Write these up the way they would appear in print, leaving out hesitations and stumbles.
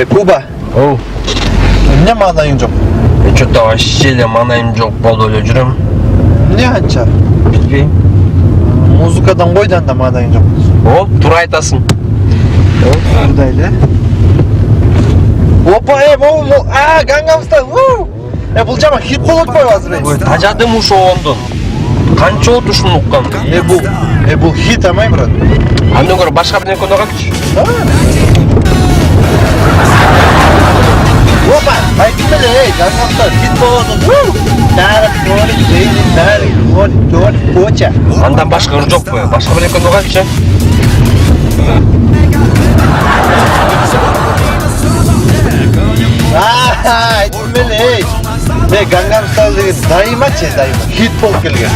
Куба. Оу. Эмне маанайың жок? Чөтө вообще эле маанайым жок болуп эле жүрөм. Эмне анча? Билбейм. Музыкадан койдан да маанайың жок. О, туура айтасың. Кандай эле? Опа, могу. Gangnam Style. Бул жаман хит болуп атпайбы азыр? Ой, тажадым ошондон. Канча болот ушуну уккан? Бул хит амай, брат. Андан көрө башка бирдеке ойногончу. Опа, айтып эле, Gangnam Style хит болот. Дары, коча. Андан башка жокпу? Башка бирдеке ойногончу. Айтып эле. Gangnam Style деген дайыма хит болуп келген.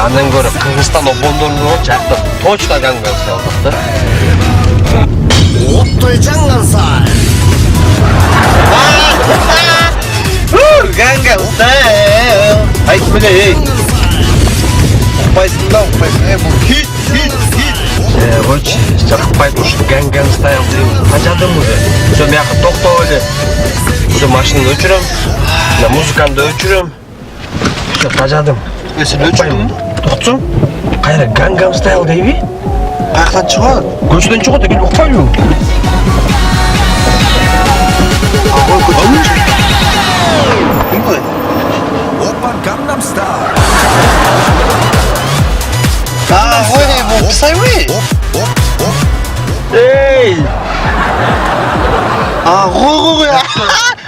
Андан көрө Кыргызстан обондорун болчу, акта точно Gangnam Style да. Оттой Gangnam Style. Gangnam Style. Айтып эле. Укпайсың да, бул хит. Койчу, жакпайт ушу Gangnam Style дейм. Тажадым уже. Ошо мияка токтоп эле. Ошо машинаны өчүрөм. Музыканы өчүрөм. Ошо тажадым. Сен өчүрдүң? Токчу. Кайра Gangnam Style дейби? Каяктан чыгат? Көчөдөн чыгат экен, укпайбы? Опа Gangnam Style. Бул Psyway. Эй! Кой.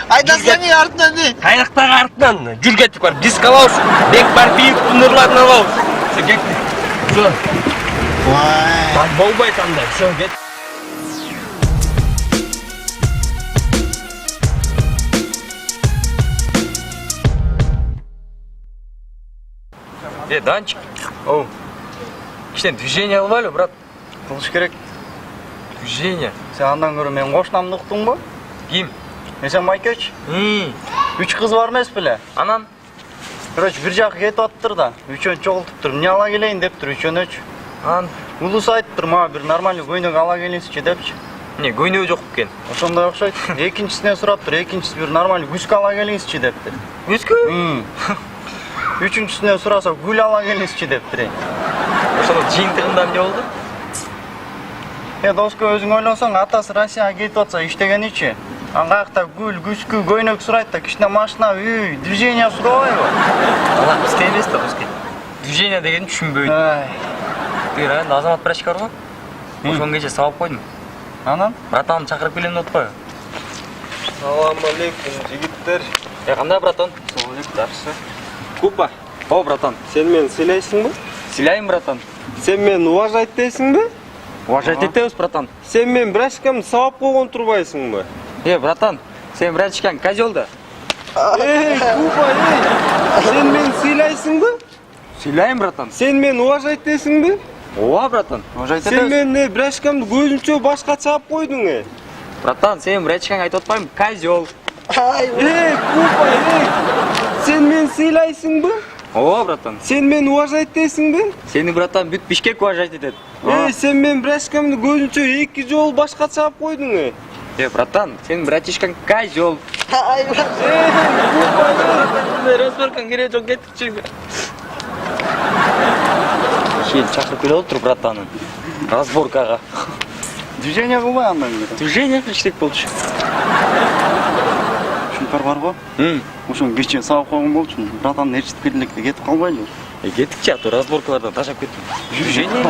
Айдасаң артынан не? Кайрактагы артынан жүр кетип бар. Диск алабыз. Бек бар бийик тунурларын алабыз. Всё кет. Всё. Так болбойт анда. Всё кет. Данчик. Оу. Кичине движение кылбайлы, брат. Кылыш керек. Движение. Сен андан көрө менин кошунамды уктуңбу? Ким? Сен Майкөч. 3 кыз бар эмес беле? Анан Короче, бир жакка кетип аттыр да, үчөөнү чогултуптур. Эмне ала келейин дептир үчөөнөчү. Анан Улус айтыптыр, мага бир нормальный көйнөк ала келиңизчи депчи. эмне көйнөгү жок экен? Ошондой окшойт. Экинчисинен сураптыр, экинчиси бир нормальный гүскө ала келиңизчи дептир. Өскө? Үчүнчүсүнөн сураса гүл ала келиңизчи дептир. Ошондо жыйынтыгында эмне болду? Доско өзүң ойлонсоң, атасы Россияга кетип атса иштегеничи. Аңгакта гүл, гүскү, көйнөк сурайт да, кичине машина, үй, движение сурабайбы? Ала бизде эмес да бизге. Движение дегенди түшүнбөйт. Тыйра, Азамат Брачка бар го? Ошон кече сабап койдум. Анан? Братаным чакырып келем деп атпайбы? Салам алейкум, жигиттер. Кандай братан? Жакшы. Купа, О, братан. сен мени сыйлайсыңбы? Сыйлайм, братан. Сен мени уважать дейсиңби? Уважать этебиз, братан. Сен менин брачкамды сабап койгон турбайсыңбы? Братан, сен брачкаң козел да. Эй, Купа, сен мени сыйлайсыңбы? Сыйлайм, братан. Сен мени уважать дейсиңби? Ооба, братан. Уважать Сен этебиз. менин брачкамды көзүнчө башка чаап койдуң. Братан, сен брачкаң айтып атпаймынбы? Козел. Эй, Купа, сен мени сыйлайсыңбы? Ооба, братан. Сен мени уважать дейсиңби? Сени, братан, бүт Бишкек уважать этет. Эй, сен менин брачкамды көзүнчө 2 жолу башка чаап койдуң. Братан, сенин братишкаң козел. Разборкаң кереги жок, кетикчи. Сен чакырып келип отур братанын. Разборкага. Движение кылбай андан көрө. Движение кылыштык болчу. Шунтар бар го? Ошону кече сабап койгон болчу. Братан ээрчитип келдикте кетип калбайлы. Кетикчи, а то разборкалардан ташап кеттим. Движение.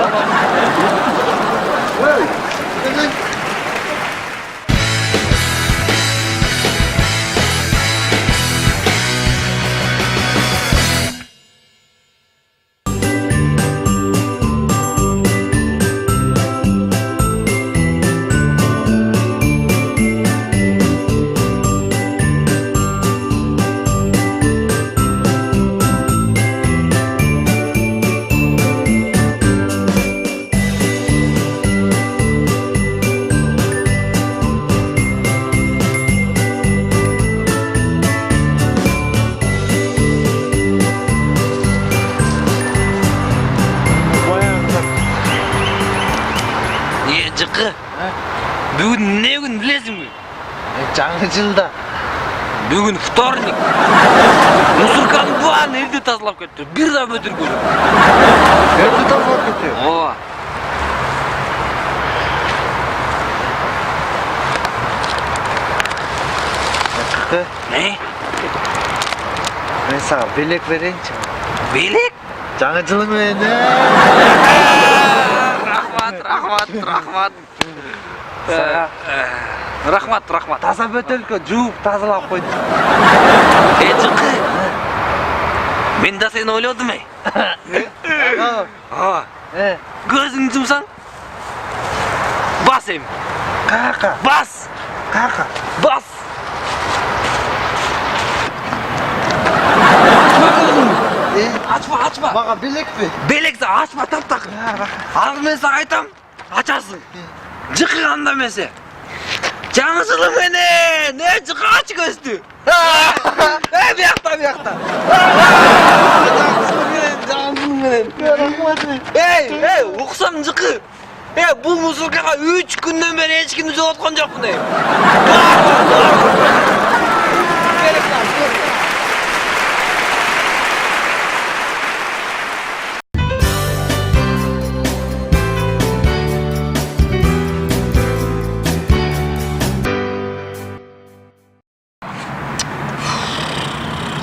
жаңы жылда. Бүгін вторник. Мусорканың барын елді тазалап кетті. Bir daha бөтіргелі. Елді тазалап кетті? Ооба. Не? Мен саған белек берейінші. Белек? Жаңы жылыңмен. Рахмат. Рахмат. Таза бөтелкі жуып тазалап қойды. Жылқы. Мен да сені ойладым ей. Көзің жұмсаң? Бас ем. Қақа. Бас. Açma. Маған белек бе? Белекті açma тап-тақы. Ал мен саған айтам, açасың. Жықы қандамесе. Жаңы жылың менен, жықы ач көзді. Бияқта. Ей, ұқсам жықы. Бұл музыкаға 3 күннен бері ешкімді жоғатқан жоқпын.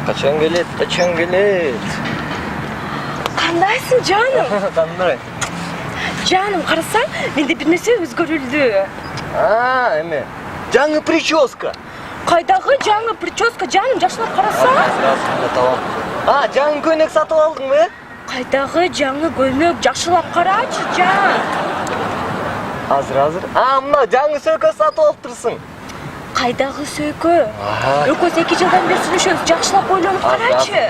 Kaçan gelet. Qandayсың, жаным? Qanday? Жаным, қарасаң, менде бір нәрсе өзгөрілді. Эме. Жаңы прическа. Қайдағы жаңы прическа, жаным, жашылап қарасаң? Расында табам. Жаңы көйнек сатып алдың бе? Қайдағы жаңы көйнек, жашылап қарачы, жан. Азыр. Мына жаңы сөйкө сатып алып тұрсың. Қайдағы сөйкө? Өкөз 2 жылдан бері сүрүшөбүз, жакшылап ойлонуп карачы.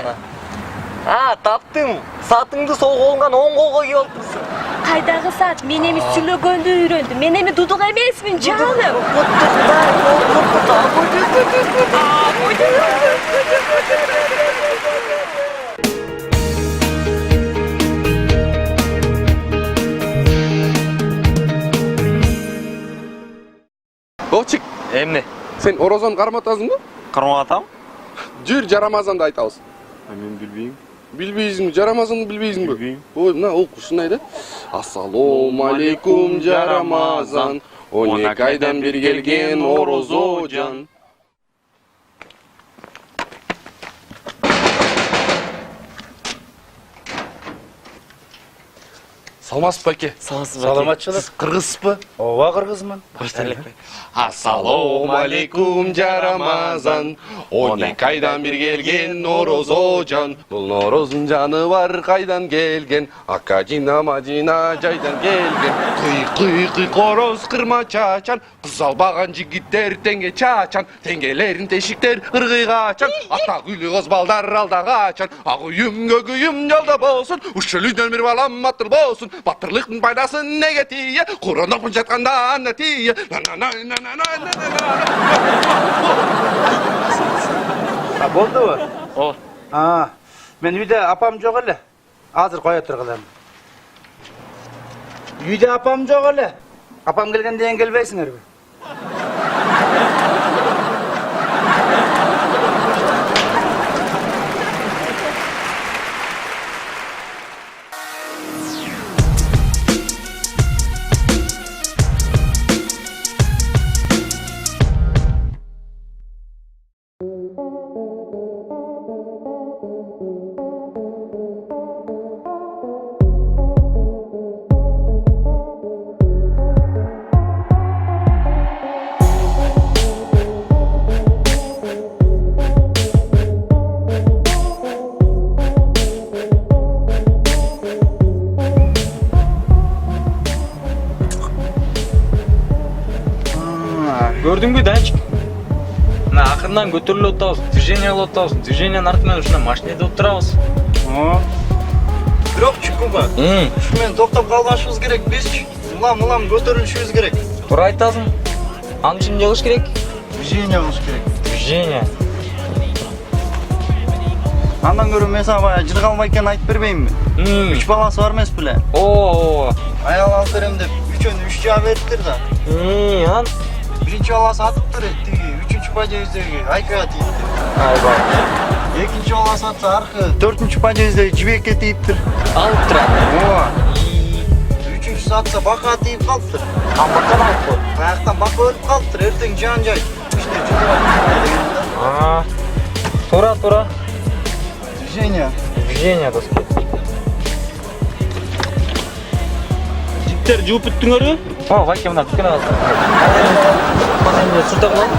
Таптым. Сатыңды сол колуңдан оң колго кийип алып турсуң. Кайдагы сат? Мен эми сүйлөгөндү үйрөндүм. Мен эми дудук эмесмин, жаным. Очик, Эмне? сен орозон карматасың ба? Карматам? Жүр, жарамазанды айтабыз. Мен билбейм. Билбейсиңби, жарамазанды билбейсиңби? Ой, мына окуш ушундай. Ассалому алейкум жарамазан, 12 айдан бир келген орозожан. Саламатсызбы аке? Саламатчылык. Сиз кыргызбы? Ооба, кыргызмын. Баштайлык. Ассалому алейкум жарамазан, 12 айдан бир келген орозожан. Бул орозун жаны бар кайдан келген, Акадина Мадина жайдан келген. Кый короз кырма чачан, кыз албаган жигиттер теңге чачан, теңгелерин тешиктер ыргый качан, ата күлү кыз балдар алда качан, ак үйүм көгүйүм жолдо болсун, ушулүдөн бир балам батыр болсун, батырлыктын пайдасы неге тие, курондоп жатканда не тие. Болдубу? О. Мен үйдө апам жок эле. Азыр кое тургулам. Үйдө апам жок эле. Апам келгенден келбейсиңерби? Көрдүңбү, Данчик? Мына акырынан көтөрүлүп атабыз, движение кылып атабыз. Движениянын артынан ушундай машинеде отурабыз. Бирок чукуба. Ушумен токтоп калбашыбыз керек. Биз улам көтөрүлүшүбүз керек. Туура айтасың. Аны эмне кылыш керек? Движение кылыш керек. Движение. Андан көрө мен сага баягы жыргалбай экенин айтып бербеймби? 3 баласы бар эмес беле? О. Аял алып берем деп, үчөөнү 3 жаа бериптир да. Ан Биринчи баласы атыптыр, тиги 3-чү подъезддеги Айкага тийиптир. Айбай. Экинчи ала сатса аркы 4-чү подъезддеги Жибекке тийиптир. Алып турат. Ооба. 3-чү сатса Бака тийип калыптыр. Бакан алып кой. Аяктан Бака өлүп калыптыр. Эртең жан жай иште жүрөт. Тура. Движение. Движение доски. Жиптер жууп бүттүңөрбү? Ваке мына бүткөн алды. Панелде сурта кылам.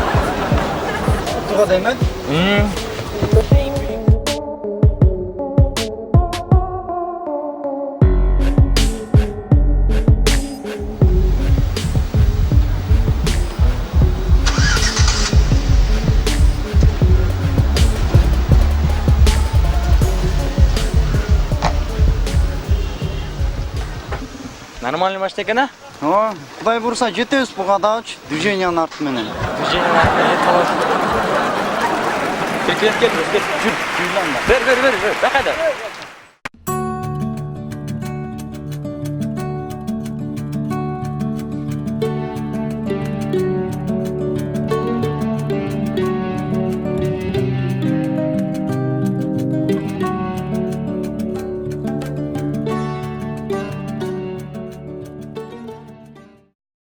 Туга деймен. Нормальный машина экен, а? Ооба. Кудай бурса жетебиз буга дагычы. Движениянын арты менен. Движение кет. Жүр. Бер. Бакайда.